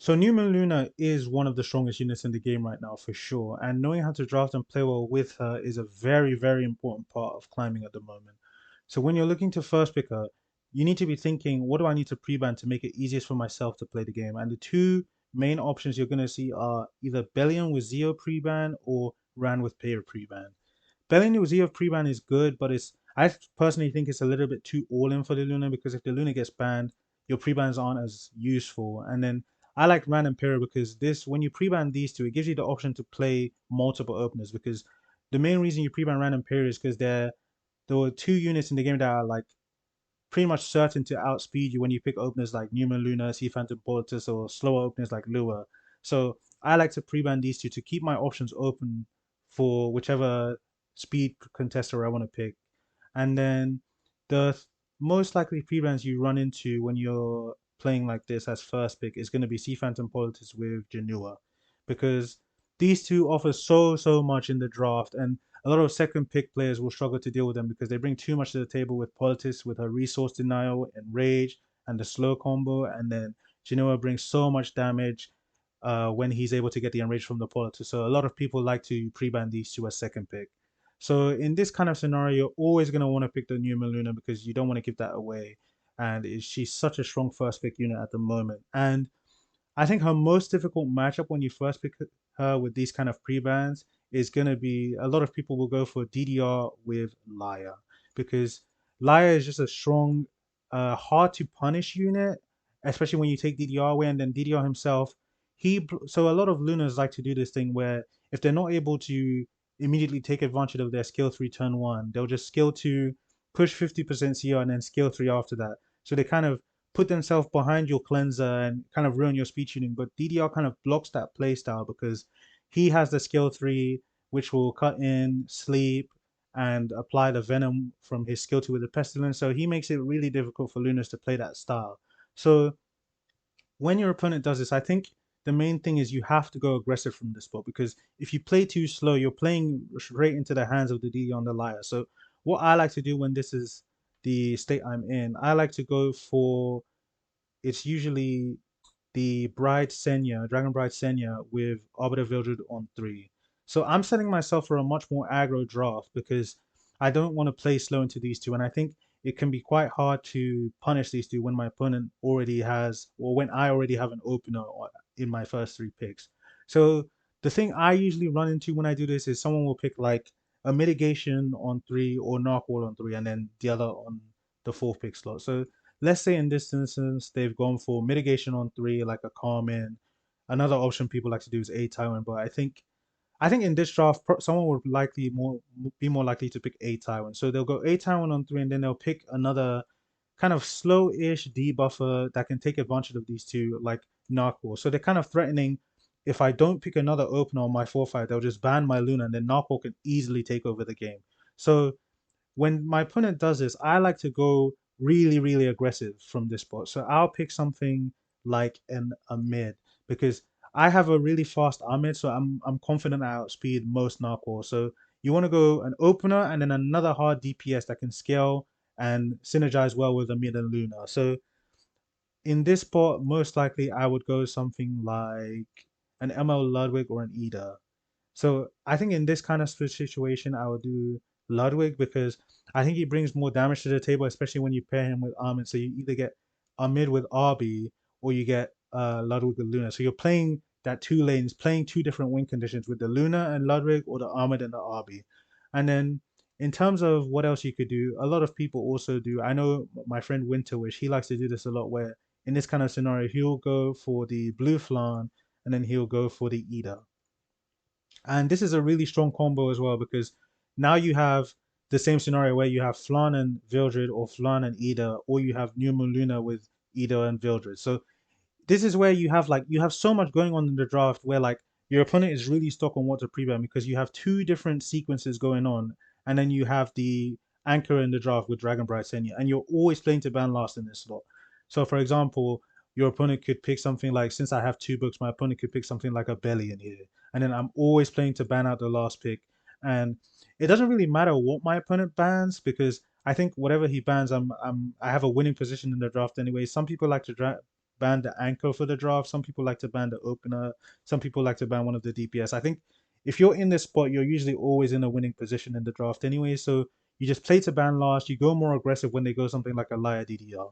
So New Moon Luna is one of the strongest units in the game right now for sure, and knowing how to draft and play well with her is a very, very important part of climbing at the moment. So when you're looking to first pick her, you need to be thinking, what do I need to pre-ban to make it easiest for myself to play the game? And the two main options you're going to see are either Bellion with Zeo pre-ban or Ran with Payer pre-ban. Bellion with Zeo pre-ban is good, but I personally think it's a little bit too all-in for the Luna because if the Luna gets banned, your pre-bans aren't as useful. And then I like Ran and Pyrrha because this, when you pre-ban these two, it gives you the option to play multiple openers because the main reason you pre-ban Ran and Pyrrha is because there were two units in the game that are like pretty much certain to outspeed you when you pick openers like Numa Luna, Sea Phantom Politis, or slower openers like Lua. So I like to pre-ban these two to keep my options open for whichever speed contester I want to pick. And then the most likely pre-bans you run into when you're playing like this as first pick is going to be Sea Phantom Politis with Janua, because these two offer so much in the draft, and a lot of second pick players will struggle to deal with them because they bring too much to the table with Politis with her resource denial and rage and the slow combo, and then Janua brings so much damage when he's able to get the enrage from the Politis. So a lot of people like to pre-ban these two as second pick. So in this kind of scenario, you're always going to want to pick the new Luna because you don't want to give that away. And she's such a strong first pick unit at the moment. And I think her most difficult matchup when you first pick her with these kind of pre-bans is going to be a lot of people will go for DDR with Laia because Laia is just a strong, hard to punish unit, especially when you take DDR away and then DDR himself. So a lot of Lunas like to do this thing where if they're not able to immediately take advantage of their skill 3 turn 1, they'll just skill 2, push 50% CR, and then skill 3 after that. So they kind of put themselves behind your cleanser and kind of ruin your speed tuning. But DDR kind of blocks that playstyle because he has the skill 3, which will cut in, sleep, and apply the venom from his skill 2 with the pestilence. So he makes it really difficult for Lunas to play that style. So when your opponent does this, I think the main thing is you have to go aggressive from this spot because if you play too slow, you're playing straight into the hands of the D on the Liar. So what I like to do when this is the state I'm in, I like to go for it's usually the Bride Senya, Dragon Bride Senya with Arbiter Vildred on 3. So I'm setting myself for a much more aggro draft because I don't want to play slow into these two. And I think it can be quite hard to punish these two when my opponent already has, or when I already have an opener in my first three picks. So the thing I usually run into when I do this is someone will pick like a mitigation on 3 or Narwhal on 3 and then the other on the fourth pick slot. So let's say in this instance they've gone for mitigation on 3 like a Carmen. Another option people like to do is a Tywin, but I think in this draft someone would likely more be more likely to pick a Tywin. So they'll go a Tywin on 3 and then they'll pick another kind of slow-ish debuffer that can take advantage of these two like Narwhal. So they're kind of threatening if I don't pick another opener on my 4-5, they'll just ban my Luna and then Narwhal can easily take over the game. So when my opponent does this, I like to go really aggressive from this spot. So I'll pick something like a mid because I have a really fast Ahmed, so I'm confident I outspeed most Narcor. So you want to go an opener and then another hard DPS that can scale and synergize well with a mid and Luna. So in this spot, most likely I would go something like an ML Ludwig or an Ida. So I think in this kind of situation, I would do Ludwig because I think he brings more damage to the table, especially when you pair him with Ahmed. So you either get Ahmed with RB or you get Ludwig with Luna. So you're playing that two lanes, playing two different win conditions with the Luna and Ludwig or the Ahmed and the RB. And then in terms of what else you could do, a lot of people also do. I know my friend Winterwish, he likes to do this a lot where in this kind of scenario, he'll go for the blue flan and then he'll go for the Ida. And this is a really strong combo as well because now you have the same scenario where you have Flan and Vildred or Flan and Ida, or you have New Moon Luna with Ida and Vildred. So this is where you have so much going on in the draft where like your opponent is really stuck on what to pre-ban because you have two different sequences going on, and then you have the anchor in the draft with Dragon Bright Senya, and you're always playing to ban last in this slot. So for example, your opponent could pick something like since I have two books, my opponent could pick something like a belly in here, and then I'm always playing to ban out the last pick, and it doesn't really matter what my opponent bans because I think whatever he bans, I have a winning position in the draft anyway. Some people like to ban the anchor for the draft. Some people like to ban the opener. Some people like to ban one of the DPS. I think if you're in this spot, you're usually always in a winning position in the draft anyway. So you just play to ban last. You go more aggressive when they go something like a Laia DDR.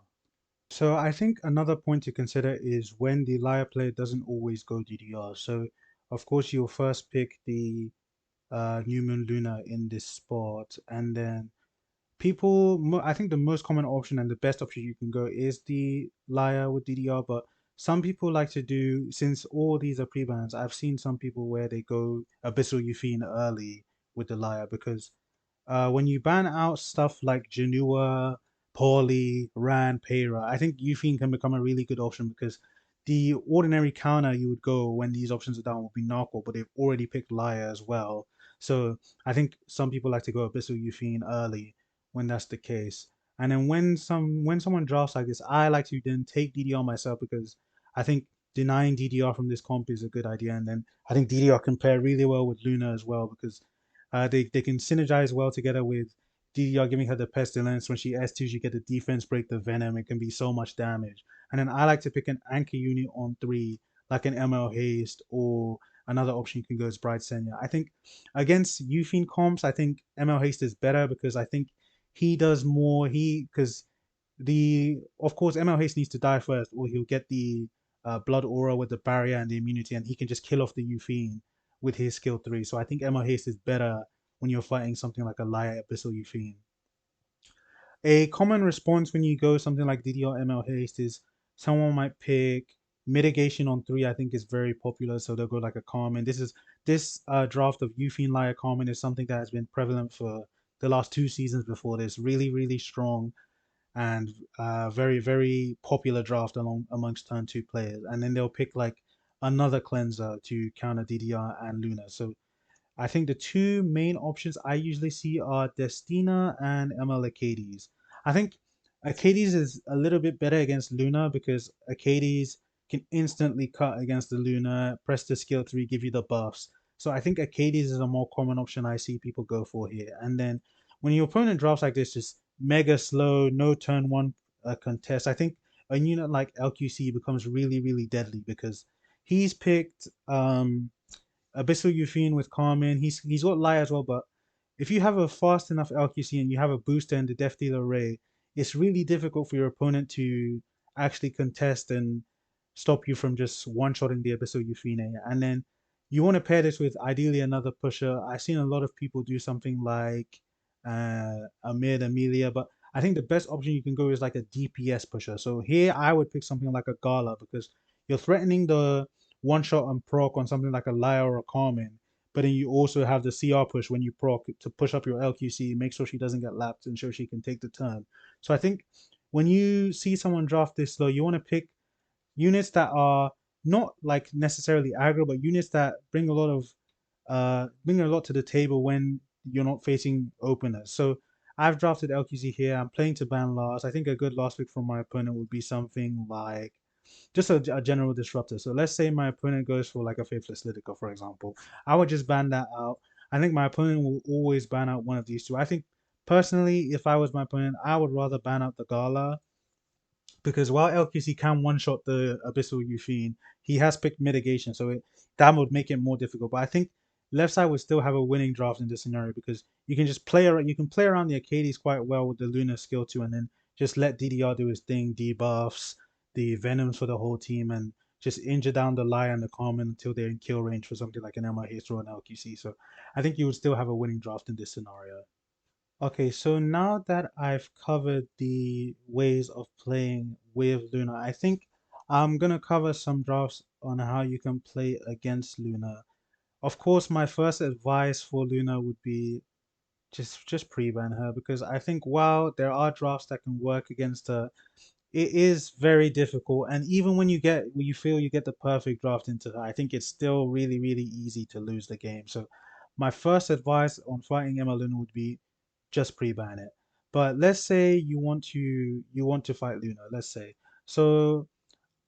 So I think another point to consider is when the Laia player doesn't always go DDR. So of course you'll first pick the New Moon Luna in this spot, and then I think the most common option and the best option you can go is the Laia with DDR, but some people like to do, since all these are pre-bans, I've seen some people where they go Abyssal Yufine early with the Laia because when you ban out stuff like Janua, Pauli, Ran, Peyra, I think Yufine can become a really good option because the ordinary counter you would go when these options are down would be Narco, but they've already picked Laia as well. So I think some people like to go Abyssal Yufine early when that's the case. And then when someone drafts like this, I like to then take DDR myself because I think denying DDR from this comp is a good idea. And then I think DDR can pair really well with Luna as well because they can synergize well together with DDR giving her the pestilence. When she S2s, you get the defense break, the venom. It can be so much damage. And then I like to pick an anchor unit on 3, like an ML Haste, or another option you can go is Bright Senya. I think against Yufine comps, I think ML Haste is better because I think he does more. Because of course ML Haste needs to die first, or he'll get the blood aura with the barrier and the immunity, and he can just kill off the Yufine with his skill 3. So I think ML Haste is better when you're fighting something like a Laia Abyssal Yufine. A common response when you go something like DDR ML Haste is someone might pick mitigation on 3. I think is very popular, so they'll go like a Carmen. This draft of Yufine Laia Carmen is something that has been prevalent for the last 2 seasons before this. Really, really strong and very, very popular draft amongst turn 2 players. And then they'll pick like another cleanser to counter DDR and Luna. So I think the two main options I usually see are Destina and ML Acades. I think Acades is a little bit better against Luna because Acades can instantly cut against the Luna, press the skill 3, give you the buffs. So I think Acades is a more common option I see people go for here. And then when your opponent drops like this, just mega slow, no turn 1 contest, I think a unit like LQC becomes really, really deadly because he's picked Abyssal Yufine with Carmen. He's got Laia as well, but if you have a fast enough LQC and you have a booster and the Death Dealer Ray, it's really difficult for your opponent to actually contest and stop you from just one-shotting the Abyssal Yufine. And then you want to pair this with ideally another pusher. I've seen a lot of people do something like Amir Amelia, but I think the best option you can go is like a DPS pusher. So here I would pick something like a Gala because you're threatening the one shot and proc on something like a Laia or a Carmen, but then you also have the CR push when you proc to push up your LQC, make sure she doesn't get lapped, and show she can take the turn. So I think when you see someone draft this low, you want to pick units that are not like necessarily aggro, but units that bring a lot to the table when you're not facing openers. So I've drafted LQC here. I'm playing to ban last. I think a good last pick from my opponent would be something like just a general disruptor. So let's say my opponent goes for like a Faithless Lidica, for example. I would just ban that out. I think my opponent will always ban out one of these two. I think personally, if I was my opponent, I would rather ban out the Gala because while LQC can one shot the Abyssal Yufine, he has picked mitigation, so that would make it more difficult. But I think left side would still have a winning draft in this scenario because you can just play around. You can play around the Acades quite well with the Luna skill too, and then just let DDR do his thing, debuffs, the Venoms for the whole team, and just injure down the Laia and the Common until they're in kill range for something like an MIH or an LQC. So I think you would still have a winning draft in this scenario. Okay, so now that I've covered the ways of playing with Luna, I think I'm gonna cover some drafts on how you can play against Luna. Of course, my first advice for Luna would be just pre-ban her because I think while there are drafts that can work against her, it is very difficult. And even when you feel you get the perfect draft into her, I think it's still really, really easy to lose the game. So my first advice on fighting Emma Luna would be just pre-ban it. But let's say you want to fight Luna, let's say. So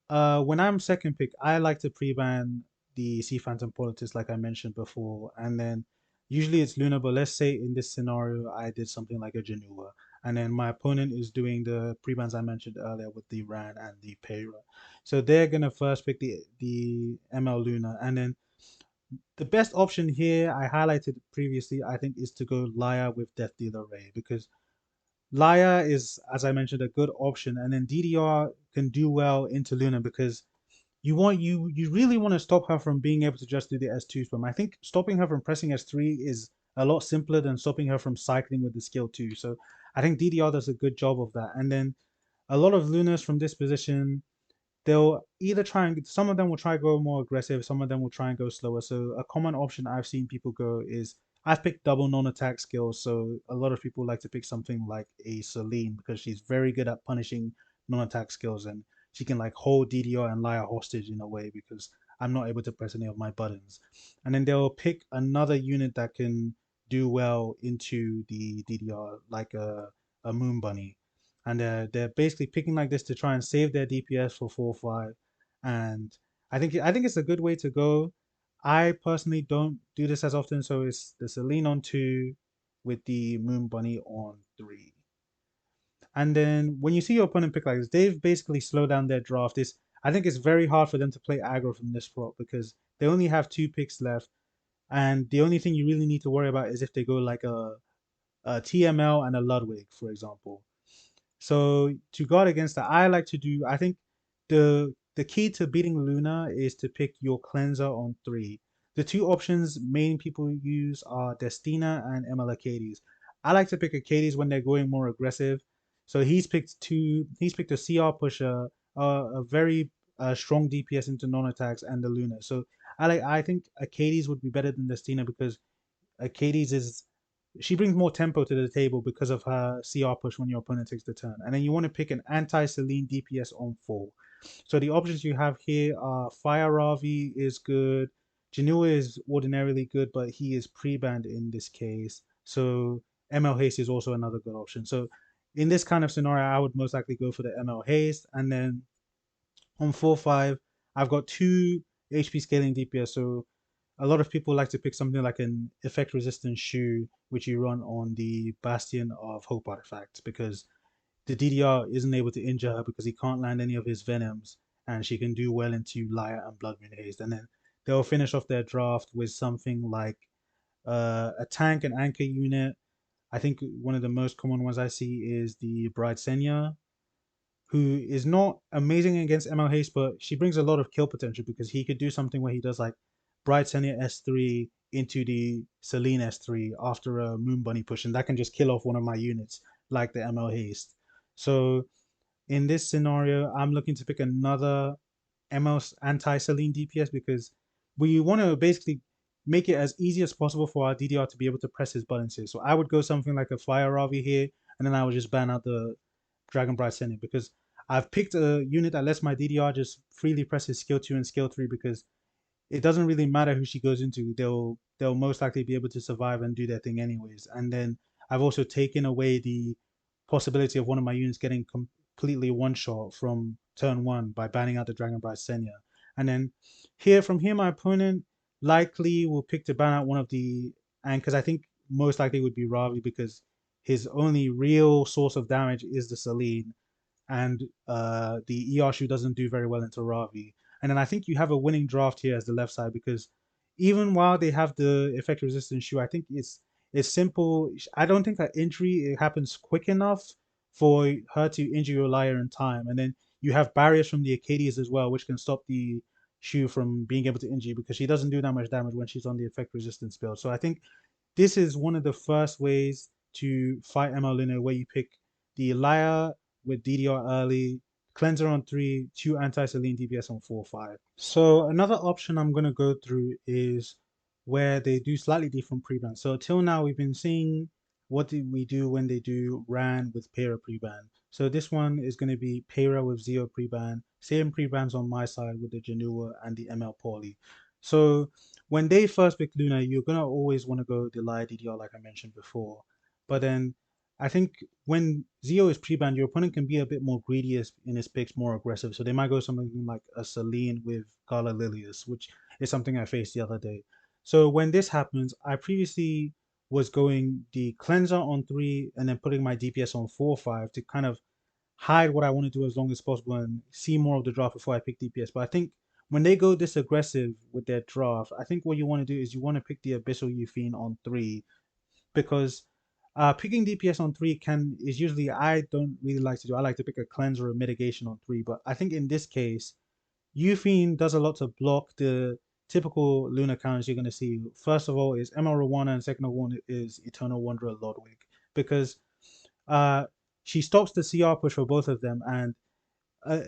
when I'm second pick, I like to pre-ban the Sea Phantom Politis, like I mentioned before, and then usually it's Luna. But let's say in this scenario, I did something like a Janua. and then my opponent is doing the pre-bans I mentioned earlier with the Ran and the Peyra. So they're gonna first pick the ML Luna, and then the best option here I highlighted previously, I think, is to go Laia with Death Dealer Ray, because Laia is, as I mentioned, a good option, and then DDR can do well into Luna because you really want to stop her from being able to just do the S2 spam. I think stopping her from pressing S3 is a lot simpler than stopping her from cycling with the skill 2. So I think DDR does a good job of that. And then a lot of Lunas from this position, they'll either try and some of them will try to go more aggressive, some of them will try and go slower. So a common option I've seen people go is I've picked double non-attack skills. So a lot of people like to pick something like a Celine because she's very good at punishing non-attack skills, and she can like hold DDR and Laia hostage in a way because I'm not able to press any of my buttons. And then they'll pick another unit that can do well into the DDR, like a Moon Bunny, and they're basically picking like this to try and save their DPS for 4-5. And I think it's a good way to go. I personally don't do this as often, so it's the Celine on 2 with the Moon Bunny on 3. And then when you see your opponent pick like this, they've basically slowed down their draft. I think it's very hard for them to play aggro from this prop because they only have 2 picks left, and the only thing you really need to worry about is if they go like a TML and a Ludwig, for example. So to guard against that, I like to do. I think the key to beating Luna is to pick your cleanser on 3. The two options main people use are Destina and ML Arcades. I like to pick Arcades when they're going more aggressive. So he's picked two. He's picked a CR pusher, a very strong DPS into non-attacks, and the Luna. So I think Arcades would be better than Destina because Arcades is she brings more tempo to the table because of her CR push when your opponent takes the turn. And then you want to pick an anti-Celine DPS on 4. So the options you have here are Fire Ravi is good. Janua is ordinarily good, but he is pre-banned in this case. So ML Haste is also another good option. So in this kind of scenario, I would most likely go for the ML Haste. And then on 4-5, I've got 2 HP scaling DPS. So a lot of people like to pick something like an effect resistant shoe, which you run on the Bastion of Hope artifact, because the DDR isn't able to injure her because he can't land any of his venoms, and she can do well into Laia and Blood Moon Haste. And then they'll finish off their draft with something like a tank and anchor unit. I think one of the most common ones I see is the Bride Senya, who is not amazing against ML Haste, but she brings a lot of kill potential because he could do something where he does like Bright Senya S3 into the Celine S3 after a Moon Bunny push, and that can just kill off one of my units like the ML Haste. So in this scenario, I'm looking to pick another ML anti Celine DPS because we want to basically make it as easy as possible for our DDR to be able to press his buttons here. So I would go something like a Fire Ravi here, and then I would just ban out the Dragon Bright Sending because I've picked a unit that lets my DDR just freely press his skill 2 and skill 3 because it doesn't really matter who she goes into. They'll most likely be able to survive and do their thing anyways. And then I've also taken away the possibility of one of my units getting completely one shot from turn 1 by banning out the Dragon Bright Senya. And then from here my opponent likely will pick to ban out one of the anchors. I think most likely would be Ravi because his only real source of damage is the Celine, and the Iyashu doesn't do very well into Ravi. And then I think you have a winning draft here as the left side because even while they have the effect resistance shoe, I think it's simple. I don't think that injury it happens quick enough for her to injure your Laia in time. And then you have barriers from the Acadias as well, which can stop the shoe from being able to injure you because she doesn't do that much damage when she's on the effect resistance build. So I think this is one of the first ways to fight ML Luna where you pick the Laia with DDR early, Cleanser on 3, 2 anti-Celine DPS on 4-5. So another option I'm going to go through is where they do slightly different pre-ban. So till now we've been seeing what did we do when they do Ran with Peyra pre-ban. So this one is going to be Peyra with Zeo pre-ban, same pre-bans on my side with the Janua and the ML Poly. So when they first pick Luna, you're gonna always want to go the Laia DDR like I mentioned before. But then I think when Zeo is pre-banned, your opponent can be a bit more greedy in his picks, more aggressive. So they might go something like a Celine with Gala Lilius, which is something I faced the other day. So when this happens, I previously was going the cleanser on 3 and then putting my DPS on 4 5 to kind of hide what I want to do as long as possible and see more of the draft before I pick DPS. But I think when they go this aggressive with their draft, I think what you want to do is you want to pick the Abyssal Euphine on 3 because picking DPS on 3 can is usually I don't really like to do. I like to pick a cleanser or mitigation on 3, but I think in this case, Euphine does a lot to block the typical Luna counters you're going to see. First of all is ML Rwana, and second of all is Eternal Wanderer Lodwig because uh, she stops the CR push for both of them, and uh,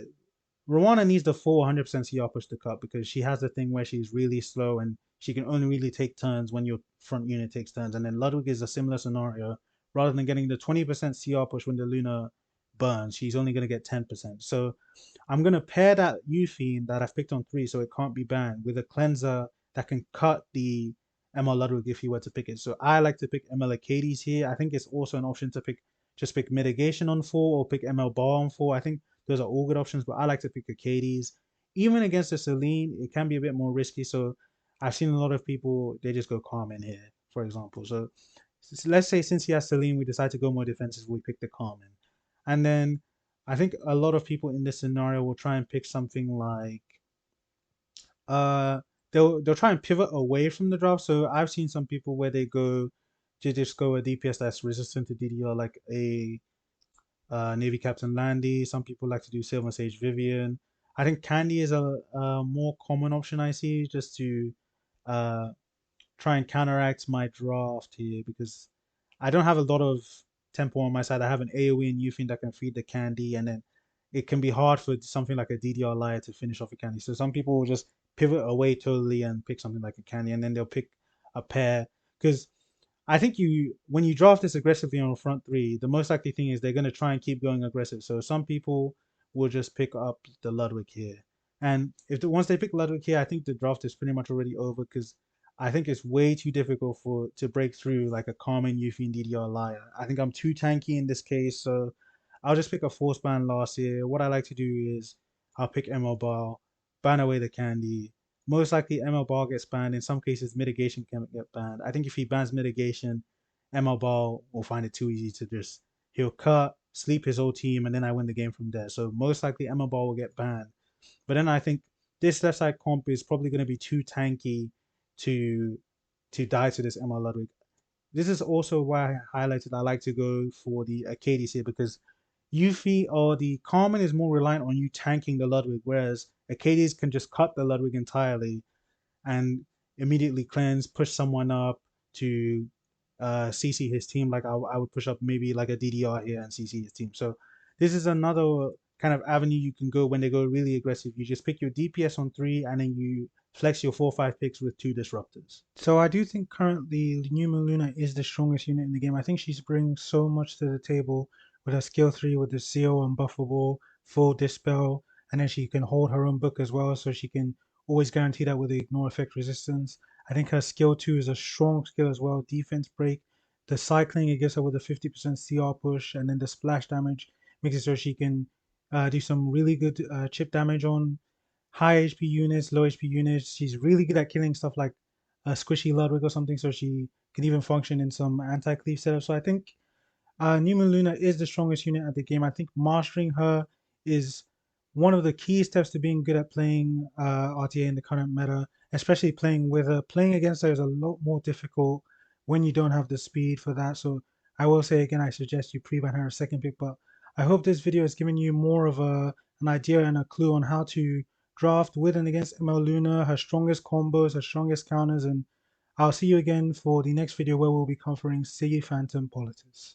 Rwana needs the full 100% CR push to cut because she has the thing where she's really slow and she can only really take turns when your front unit takes turns. And then Ludwig is a similar scenario. Rather than getting the 20% CR push when the Luna burns, she's only going to get 10%. So I'm going to pair that Euphine that I've picked on 3 so it can't be banned with a cleanser that can cut the ML Ludwig if you were to pick it. So I like to pick ML Acades here. I think it's also an option to pick mitigation on 4 or pick ML Bar on 4. I think those are all good options, but I like to pick Acades. Even against the Celine, it can be a bit more risky. So I've seen a lot of people, they just go Carmen here, for example. So let's say since he has Celine, we decide to go more defensive, we pick the Carmen. And then I think a lot of people in this scenario will try and pick something like uh they'll try and pivot away from the draft. So I've seen some people where they go to just go a DPS that's resistant to DDR, like a Navy Captain Landy. Some people like to do Silver Sage Vivian. I think Candy is a more common option I see just to uh, try and counteract my draft here because I don't have a lot of tempo on my side. I have an AoE and Euphine that can feed the Candy, and then it can be hard for something like a DDR Laia to finish off a Candy. So some people will just pivot away totally and pick something like a Candy, and then they'll pick a pair because I think when you draft this aggressively on front 3, the most likely thing is they're going to try and keep going aggressive. So some people will just pick up the Ludwig here, and once they pick Ludwig here, I think the draft is pretty much already over because I think it's way too difficult to break through like a Carmen Yuffie DDR Laia. I think I'm too tanky in this case, so I'll just pick a force ban last year. What I like to do is I'll pick ML Bar, ban away the Candy, most likely ML Ball gets banned. In some cases, mitigation can get banned. I think if he bans mitigation, ML Ball will find it too easy to just he'll cut, sleep his whole team, and then I win the game from there. So most likely ML Ball will get banned. But then I think this left side comp is probably going to be too tanky to die to this ML Ludwig. This is also why I highlighted I like to go for the Acades here because Yuffie or the Carmen is more reliant on you tanking the Ludwig, whereas Acades can just cut the Ludwig entirely and immediately cleanse, push someone up to CC his team. Like I would push up maybe like a DDR here and CC his team. So this is another kind of avenue you can go when they go really aggressive. You just pick your DPS on 3 and then you flex your 4-5 picks with 2 disruptors. So I do think currently Numa Luna is the strongest unit in the game. I think she's bringing so much to the table with her skill 3 with the seal unbuffable, full dispel, and then she can hold her own book as well, so she can always guarantee that with the ignore effect resistance. I think her skill 2 is a strong skill as well. Defense break, the cycling it gives her with a 50% CR push, and then the splash damage makes it so she can do some really good chip damage on high HP units, low HP units. She's really good at killing stuff like a squishy Ludwig or something, so she can even function in some anti-cleave setup. So I think Newman Luna is the strongest unit at the game. I think mastering her is one of the key steps to being good at playing RTA in the current meta, especially playing with her. Playing against her is a lot more difficult when you don't have the speed for that. So I will say again, I suggest you pre-ban her a second pick. But I hope this video has given you more of an idea and a clue on how to draft with and against ML Luna, her strongest combos, her strongest counters, and I'll see you again for the next video where we'll be covering Phantom Politis.